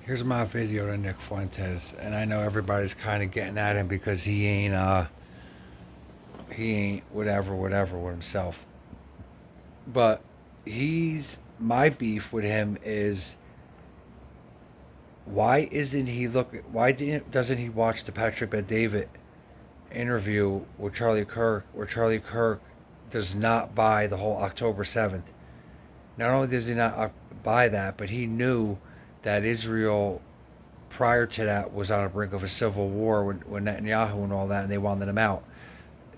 Here's my video to Nick Fuentes, and I know everybody's kind of getting at him because he ain't whatever with himself. But he's my beef with him is why isn't he doesn't he watch the Patrick Bet David interview with Charlie Kirk, where Charlie Kirk does not buy the whole October 7th. Not only does he not buy that, but he knew that Israel prior to that was on the brink of a civil war when Netanyahu and all that, and they wanted him out.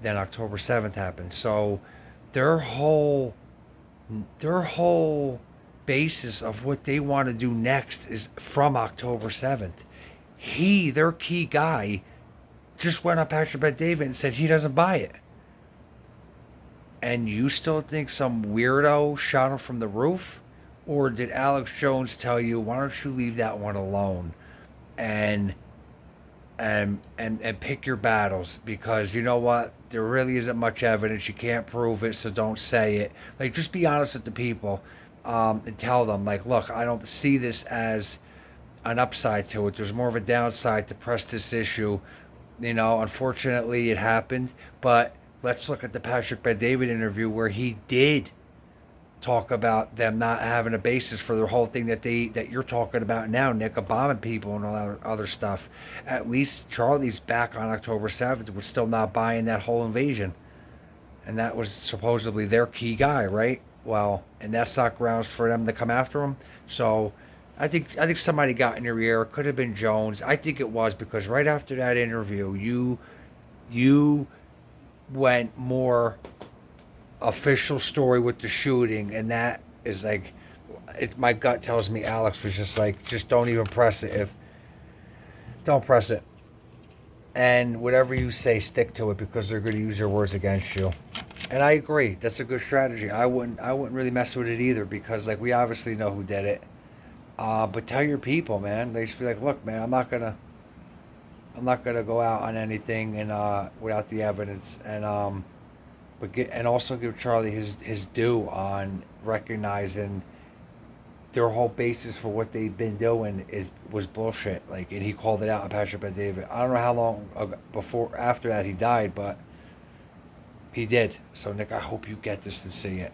Then October 7th happened. So their whole their whole basis of what they want to do next is from October 7th. Their key guy, just went on Patrick Bet David and said he doesn't buy it. And you still think some weirdo shot him from the roof? Or did Alex Jones tell you, why don't you leave that one alone and and pick your battles, because you know what? There really isn't much evidence. You can't prove it, so don't say it. Like, just be honest with the people, and tell them, like, look, I don't see this as an upside to it. There's more of a downside to press this issue. Unfortunately, it happened, but let's look at the Patrick Bet David interview where he did talk about them not having a basis for the whole thing that you're talking about now, Nick, of bombing people and all that other stuff. At least Charlie's back on October 7th was still not buying that whole invasion, and that was supposedly their key guy, right? Well, and that's not grounds for them to come after him. So I think somebody got in your ear. It could have been Jones. I think it was, because right after that interview, you went more official story with the shooting, and that is like, my gut tells me Alex was just like, just don't even press it. If don't press it, and whatever you say, stick to it, because they're going to use your words against you. And I agree, that's a good strategy. I wouldn't really mess with it either, because like, we obviously know who did it. But tell your people, man. They should be like, look, man, I'm not gonna go out on anything and without the evidence, and also give Charlie his due on recognizing their whole basis for what they've been doing was bullshit. Like, and he called it out on Patrick Bet David. I don't know how long after that he died, but he did. So Nick, I hope you get this and see it.